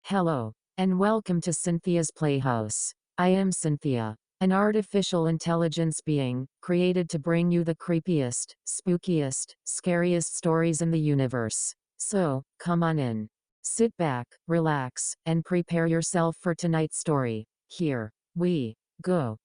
Hello, and welcome to Cynthia's Playhouse. I am Cynthia, an artificial intelligence being, created to bring you the creepiest, spookiest, scariest stories in the universe. So, come on in. Sit back, relax, and prepare yourself for tonight's story. Here we go.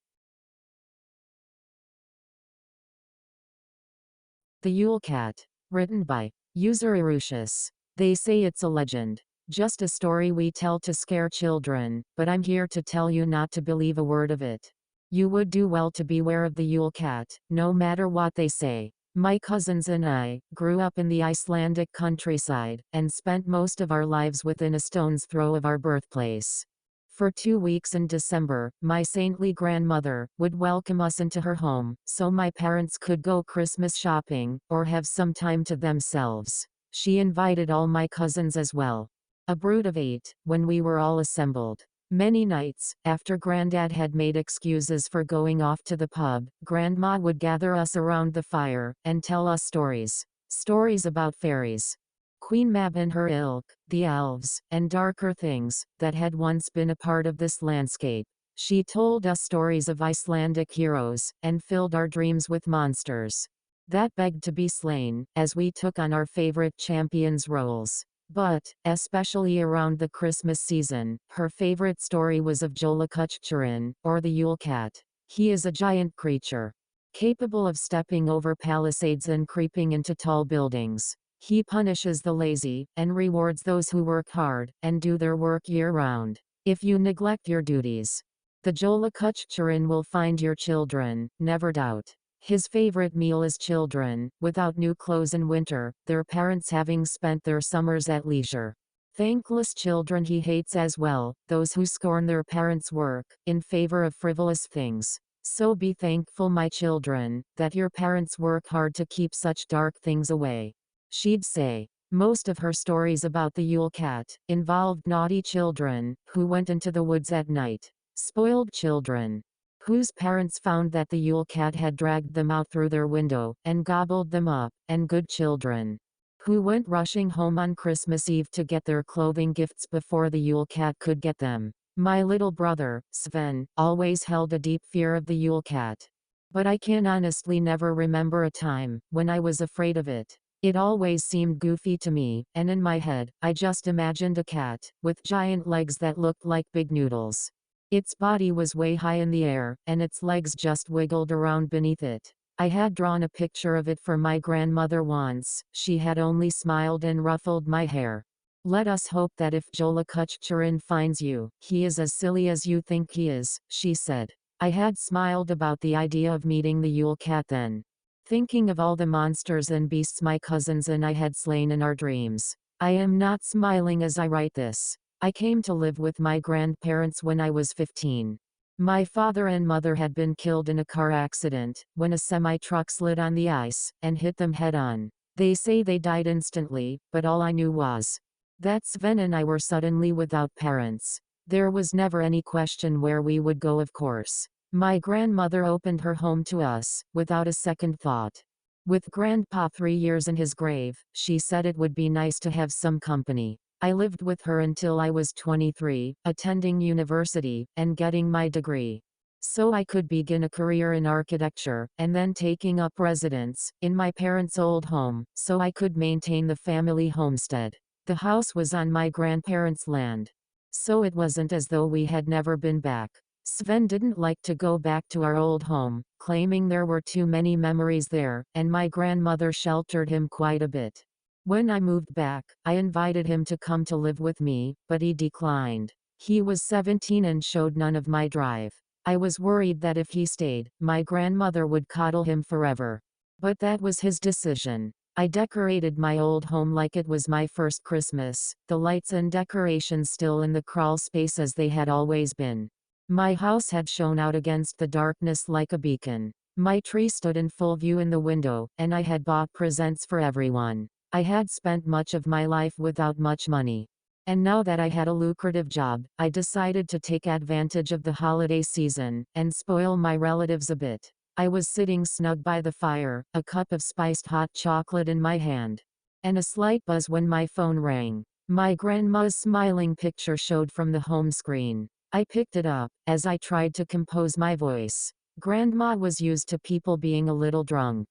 The Yule Cat. Written by user Erutious. They say it's a legend. Just a story we tell to scare children, but I'm here to tell you not to believe a word of it. You would do well to beware of the Yule Cat, no matter what they say. My cousins and I grew up in the Icelandic countryside, and spent most of our lives within a stone's throw of our birthplace. For 2 weeks in December, my saintly grandmother would welcome us into her home, so my parents could go Christmas shopping, or have some time to themselves. She invited all my cousins as well. A brood of 8, when we were all assembled. Many nights, after Granddad had made excuses for going off to the pub, Grandma would gather us around the fire, and tell us stories. Stories about fairies, Queen Mab and her ilk, the elves, and darker things that had once been a part of this landscape. She told us stories of Icelandic heroes, and filled our dreams with monsters that begged to be slain, as we took on our favorite champions roles. But, especially around the Christmas season, her favorite story was of Jólakútturinn, or the Yule Cat. He is a giant creature, capable of stepping over palisades and creeping into tall buildings. He punishes the lazy, and rewards those who work hard, and do their work year-round. If you neglect your duties, the Jólakútturinn will find your children, never doubt. His favorite meal is children, without new clothes in winter, their parents having spent their summers at leisure. Thankless children he hates as well, those who scorn their parents' work, in favor of frivolous things. So be thankful, my children, that your parents work hard to keep such dark things away. She'd say. Most of her stories about the Yule Cat involved naughty children, who went into the woods at night. Spoiled children, whose parents found that the Yule Cat had dragged them out through their window, and gobbled them up, and good children, who went rushing home on Christmas Eve to get their clothing gifts before the Yule Cat could get them. My little brother, Sven, always held a deep fear of the Yule Cat. But I can honestly never remember a time when I was afraid of it. It always seemed goofy to me, and in my head, I just imagined a cat, with giant legs that looked like big noodles. Its body was way high in the air, and its legs just wiggled around beneath it. I had drawn a picture of it for my grandmother once. She had only smiled and ruffled my hair. Let us hope that if Jólakútturinn finds you, he is as silly as you think he is, she said. I had smiled about the idea of meeting the Yule Cat then, thinking of all the monsters and beasts my cousins and I had slain in our dreams. I am not smiling as I write this. I came to live with my grandparents when I was 15. My father and mother had been killed in a car accident, when a semi-truck slid on the ice, and hit them head-on. They say they died instantly, but all I knew was that Sven and I were suddenly without parents. There was never any question where we would go, of course. My grandmother opened her home to us, without a second thought. With Grandpa 3 years in his grave, she said it would be nice to have some company. I lived with her until I was 23, attending university, and getting my degree, so I could begin a career in architecture, and then taking up residence in my parents' old home, so I could maintain the family homestead. The house was on my grandparents' land, so it wasn't as though we had never been back. Sven didn't like to go back to our old home, claiming there were too many memories there, and my grandmother sheltered him quite a bit. When I moved back, I invited him to come to live with me, but he declined. He was 17 and showed none of my drive. I was worried that if he stayed, my grandmother would coddle him forever. But that was his decision. I decorated my old home like it was my first Christmas, the lights and decorations still in the crawl space as they had always been. My house had shone out against the darkness like a beacon. My tree stood in full view in the window, and I had bought presents for everyone. I had spent much of my life without much money. And now that I had a lucrative job, I decided to take advantage of the holiday season, and spoil my relatives a bit. I was sitting snug by the fire, a cup of spiced hot chocolate in my hand, and a slight buzz when my phone rang. My grandma's smiling picture showed from the home screen. I picked it up, as I tried to compose my voice. Grandma was used to people being a little drunk.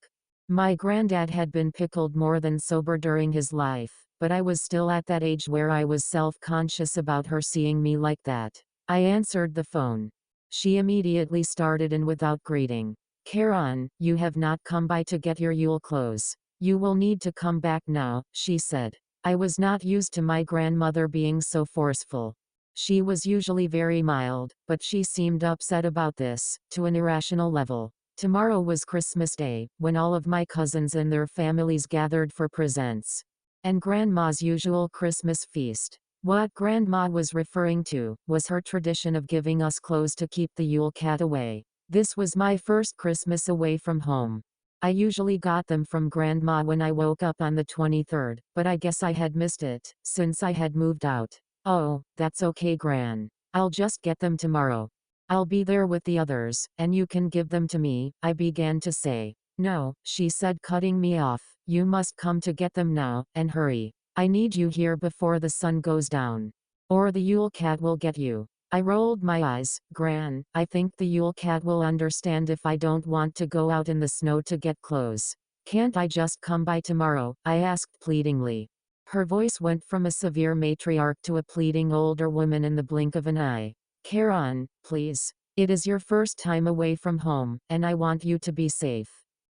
My granddad had been pickled more than sober during his life, but I was still at that age where I was self-conscious about her seeing me like that. I answered the phone. She immediately started in without greeting. "Karen, you have not come by to get your Yule clothes. You will need to come back now," she said. I was not used to my grandmother being so forceful. She was usually very mild, but she seemed upset about this, to an irrational level. Tomorrow was Christmas Day, when all of my cousins and their families gathered for presents. And Grandma's usual Christmas feast. What Grandma was referring to was her tradition of giving us clothes to keep the Yule Cat away. This was my first Christmas away from home. I usually got them from Grandma when I woke up on the 23rd, but I guess I had missed it, since I had moved out. "Oh, that's okay, Gran. I'll just get them tomorrow. I'll be there with the others, and you can give them to me," I began to say. "No," she said, cutting me off. "You must come to get them now, and hurry. I need you here before the sun goes down. Or the Yule Cat will get you." I rolled my eyes. "Gran, I think the Yule Cat will understand if I don't want to go out in the snow to get clothes. Can't I just come by tomorrow?" I asked pleadingly. Her voice went from a severe matriarch to a pleading older woman in the blink of an eye. "Karen, please. It is your first time away from home, and I want you to be safe.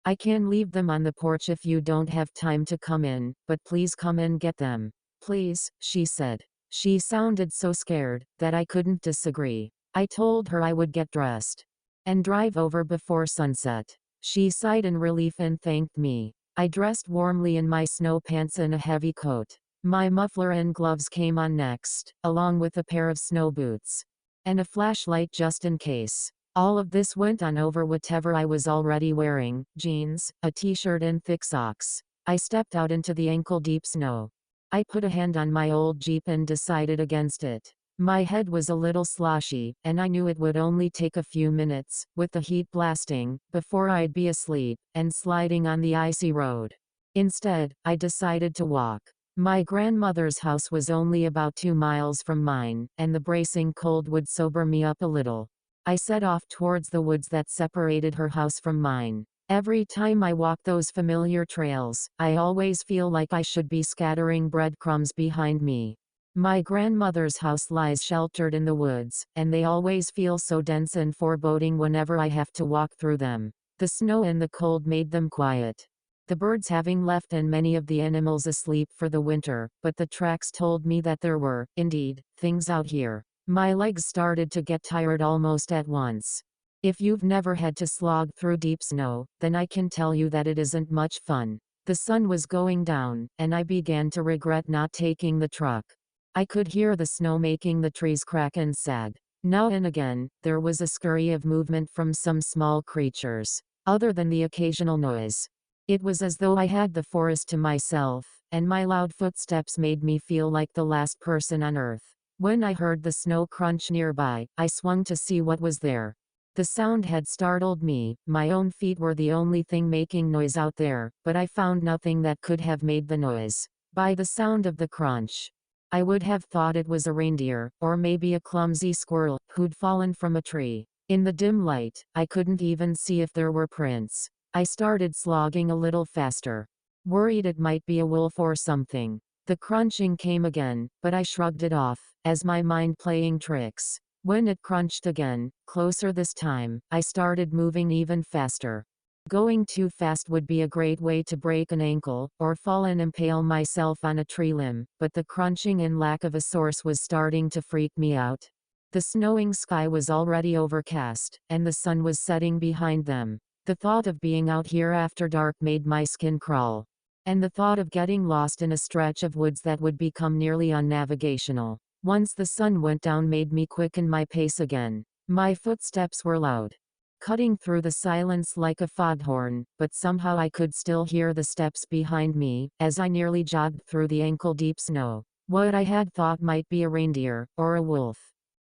I can leave them on the porch if you don't have time to come in, but please come and get them. Please," she said. She sounded so scared that I couldn't disagree. I told her I would get dressed and drive over before sunset. She sighed in relief and thanked me. I dressed warmly in my snow pants and a heavy coat. My muffler and gloves came on next, along with a pair of snow boots and a flashlight just in case. All of this went on over whatever I was already wearing: jeans, a t-shirt and thick socks. I stepped out into the ankle-deep snow. I put a hand on my old Jeep and decided against it. My head was a little sloshy, and I knew it would only take a few minutes, with the heat blasting, before I'd be asleep and sliding on the icy road. Instead, I decided to walk. My grandmother's house was only about 2 miles from mine, and the bracing cold would sober me up a little. I set off towards the woods that separated her house from mine. Every time I walk those familiar trails, I always feel like I should be scattering breadcrumbs behind me. My grandmother's house lies sheltered in the woods, and they always feel so dense and foreboding whenever I have to walk through them. The snow and the cold made them quiet, the birds having left and many of the animals asleep for the winter, but the tracks told me that there were, indeed, things out here. My legs started to get tired almost at once. If you've never had to slog through deep snow, then I can tell you that it isn't much fun. The sun was going down, and I began to regret not taking the truck. I could hear the snow making the trees crack and sag. Now and again, there was a scurry of movement from some small creatures. Other than the occasional noise, it was as though I had the forest to myself, and my loud footsteps made me feel like the last person on earth. When I heard the snow crunch nearby, I swung to see what was there. The sound had startled me. My own feet were the only thing making noise out there, but I found nothing that could have made the noise. By the sound of the crunch, I would have thought it was a reindeer, or maybe a clumsy squirrel, who'd fallen from a tree. In the dim light, I couldn't even see if there were prints. I started slogging a little faster, worried it might be a wolf or something. The crunching came again, but I shrugged it off, as my mind playing tricks. When it crunched again, closer this time, I started moving even faster. Going too fast would be a great way to break an ankle, or fall and impale myself on a tree limb, but the crunching and lack of a source was starting to freak me out. The snowing sky was already overcast, and the sun was setting behind them. The thought of being out here after dark made my skin crawl. And the thought of getting lost in a stretch of woods that would become nearly unnavigational once the sun went down made me quicken my pace again. My footsteps were loud, cutting through the silence like a foghorn, but somehow I could still hear the steps behind me, as I nearly jogged through the ankle-deep snow. What I had thought might be a reindeer, or a wolf,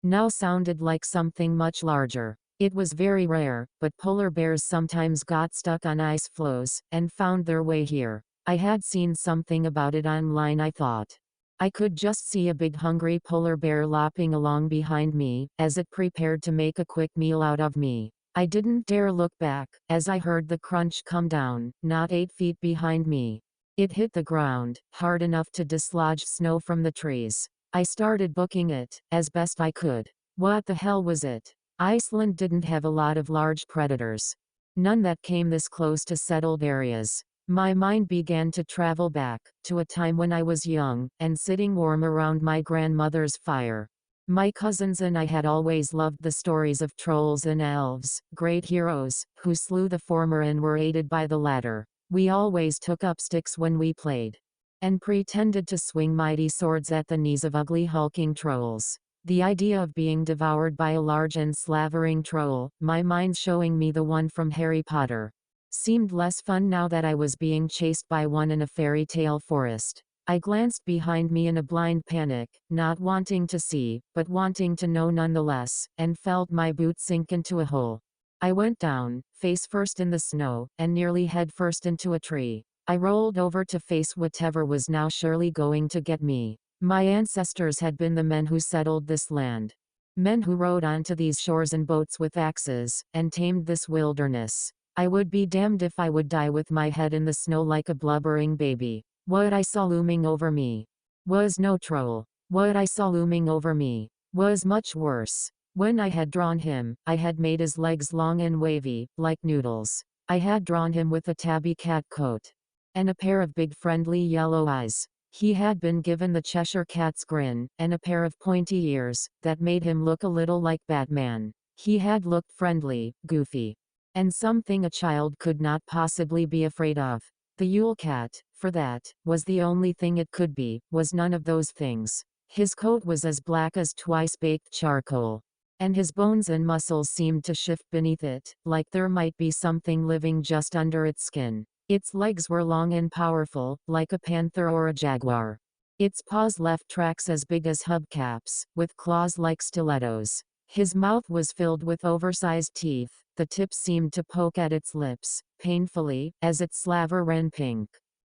now sounded like something much larger. It was very rare, but polar bears sometimes got stuck on ice floes, and found their way here. I had seen something about it online, I thought. I could just see a big hungry polar bear lopping along behind me, as it prepared to make a quick meal out of me. I didn't dare look back, as I heard the crunch come down, not 8 feet behind me. It hit the ground, hard enough to dislodge snow from the trees. I started booking it, as best I could. What the hell was it? Iceland didn't have a lot of large predators. None that came this close to settled areas. My mind began to travel back, to a time when I was young, and sitting warm around my grandmother's fire. My cousins and I had always loved the stories of trolls and elves, great heroes, who slew the former and were aided by the latter. We always took up sticks when we played, and pretended to swing mighty swords at the knees of ugly hulking trolls. The idea of being devoured by a large and slavering troll, my mind showing me the one from Harry Potter, seemed less fun now that I was being chased by one in a fairy tale forest. I glanced behind me in a blind panic, not wanting to see, but wanting to know nonetheless, and felt my boot sink into a hole. I went down, face first in the snow, and nearly head first into a tree. I rolled over to face whatever was now surely going to get me. My ancestors had been the men who settled this land. Men who rode onto these shores in boats with axes, and tamed this wilderness. I would be damned if I would die with my head in the snow like a blubbering baby. What I saw looming over me was no troll. What I saw looming over me was much worse. When I had drawn him, I had made his legs long and wavy, like noodles. I had drawn him with a tabby cat coat, and a pair of big friendly yellow eyes. He had been given the Cheshire Cat's grin, and a pair of pointy ears, that made him look a little like Batman. He had looked friendly, goofy, and something a child could not possibly be afraid of. The Yule Cat, for that, was the only thing it could be, was none of those things. His coat was as black as twice-baked charcoal, and his bones and muscles seemed to shift beneath it, like there might be something living just under its skin. Its legs were long and powerful, like a panther or a jaguar. Its paws left tracks as big as hubcaps, with claws like stilettos. His mouth was filled with oversized teeth. The tips seemed to poke at its lips, painfully, as its slaver ran pink.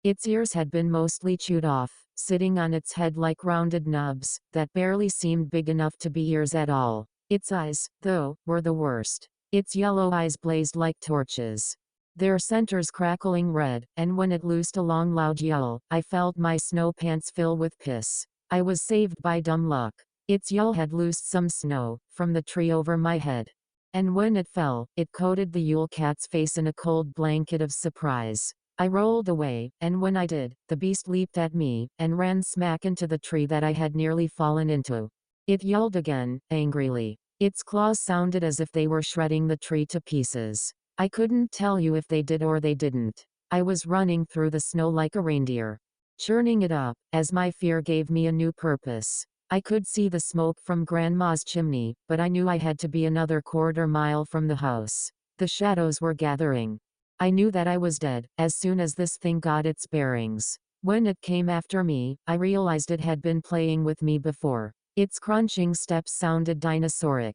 Its ears had been mostly chewed off, sitting on its head like rounded nubs, that barely seemed big enough to be ears at all. Its eyes, though, were the worst. Its yellow eyes blazed like torches, their centers crackling red, and when it loosed a long loud yell, I felt my snow pants fill with piss. I was saved by dumb luck. Its yell had loosed some snow from the tree over my head, and when it fell, it coated the Yule Cat's face in a cold blanket of surprise. I rolled away, and when I did, the beast leaped at me, and ran smack into the tree that I had nearly fallen into. It yelled again, angrily. Its claws sounded as if they were shredding the tree to pieces. I couldn't tell you if they did or they didn't. I was running through the snow like a reindeer, churning it up, as my fear gave me a new purpose. I could see the smoke from Grandma's chimney, but I knew I had to be another quarter-mile from the house. The shadows were gathering. I knew that I was dead, as soon as this thing got its bearings. When it came after me, I realized it had been playing with me before. Its crunching steps sounded dinosauric,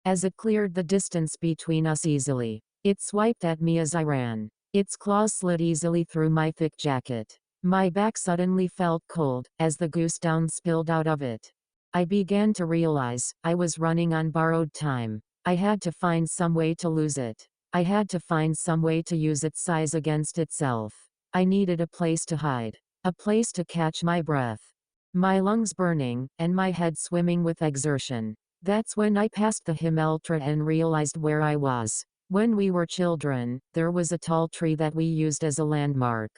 as it cleared the distance between us easily. It swiped at me as I ran. Its claws slid easily through my thick jacket. My back suddenly felt cold, as the goose down spilled out of it. I began to realize I was running on borrowed time. I had to find some way to lose it. I had to find some way to use its size against itself. I needed a place to hide, a place to catch my breath, my lungs burning, and my head swimming with exertion. That's when I passed the Himeltra and realized where I was. When we were children, there was a tall tree that we used as a landmark.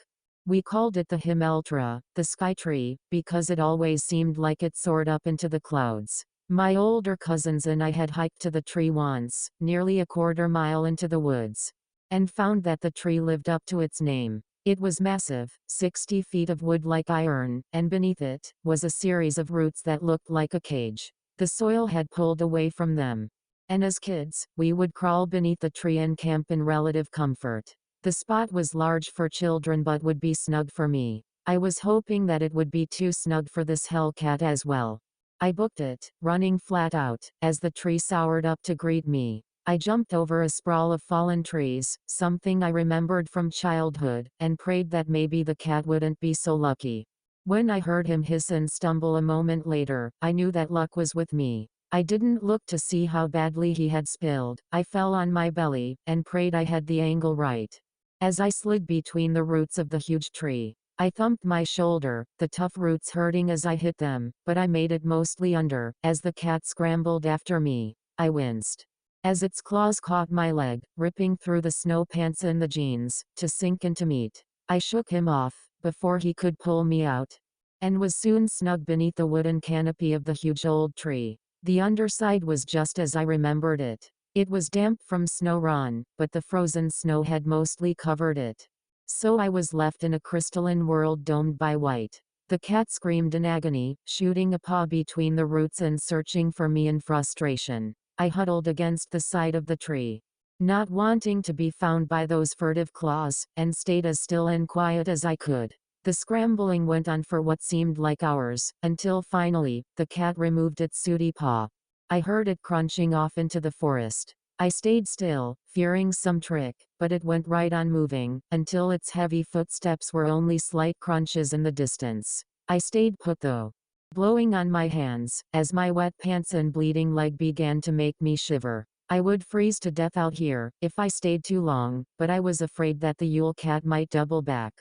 We called it the Himeltra, the sky tree, because it always seemed like it soared up into the clouds. My older cousins and I had hiked to the tree once, nearly a quarter-mile into the woods, and found that the tree lived up to its name. It was massive, 60 feet of wood like iron, and beneath it was a series of roots that looked like a cage. The soil had pulled away from them, and as kids, we would crawl beneath the tree and camp in relative comfort. The spot was large for children but would be snug for me. I was hoping that it would be too snug for this hellcat as well. I booked it, running flat out, as the tree soared up to greet me. I jumped over a sprawl of fallen trees, something I remembered from childhood, and prayed that maybe the cat wouldn't be so lucky. When I heard him hiss and stumble a moment later, I knew that luck was with me. I didn't look to see how badly he had spilled. I fell on my belly, and prayed I had the angle right. As I slid between the roots of the huge tree, I thumped my shoulder, the tough roots hurting as I hit them, but I made it mostly under. As the cat scrambled after me, I winced. As its claws caught my leg, ripping through the snow pants and the jeans, to sink into meat. I shook him off, before he could pull me out, and was soon snug beneath the wooden canopy of the huge old tree. The underside was just as I remembered it. It was damp from snow run, but the frozen snow had mostly covered it. So I was left in a crystalline world domed by white. The cat screamed in agony, shooting a paw between the roots and searching for me in frustration. I huddled against the side of the tree, not wanting to be found by those furtive claws, and stayed as still and quiet as I could. The scrambling went on for what seemed like hours, until finally, the cat removed its sooty paw. I heard it crunching off into the forest. I stayed still, fearing some trick, but it went right on moving, until its heavy footsteps were only slight crunches in the distance. I stayed put though, blowing on my hands, as my wet pants and bleeding leg began to make me shiver. I would freeze to death out here, if I stayed too long, but I was afraid that the Yule Cat might double back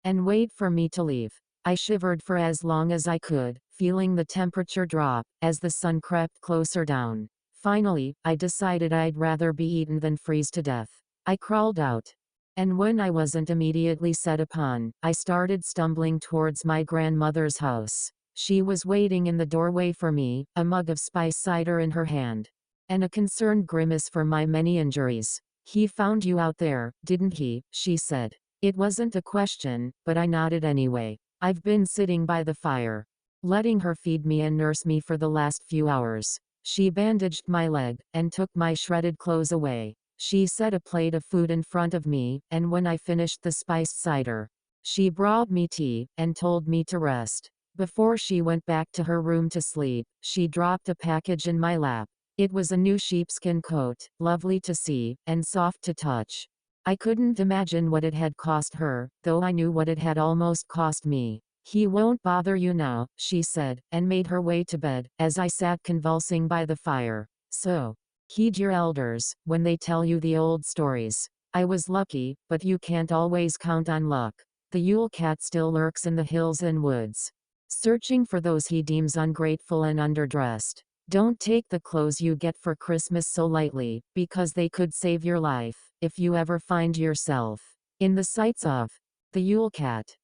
and wait for me to leave. I shivered for as long as I could, feeling the temperature drop, as the sun crept closer down. Finally, I decided I'd rather be eaten than freeze to death. I crawled out. And when I wasn't immediately set upon, I started stumbling towards my grandmother's house. She was waiting in the doorway for me, a mug of spice cider in her hand, and a concerned grimace for my many injuries. "He found you out there, didn't he?" she said. It wasn't a question, but I nodded anyway. "I've been sitting by the fire, letting her feed me and nurse me for the last few hours." She bandaged my leg, and took my shredded clothes away. She set a plate of food in front of me, and when I finished the spiced cider, she brought me tea, and told me to rest. Before she went back to her room to sleep, she dropped a package in my lap. It was a new sheepskin coat, lovely to see, and soft to touch. I couldn't imagine what it had cost her, though I knew what it had almost cost me. "He won't bother you now," she said, and made her way to bed, as I sat convulsing by the fire. "So, heed your elders, when they tell you the old stories. I was lucky, but you can't always count on luck. The Yule Cat still lurks in the hills and woods, searching for those he deems ungrateful and underdressed. Don't take the clothes you get for Christmas so lightly, because they could save your life, if you ever find yourself in the sights of the Yule Cat."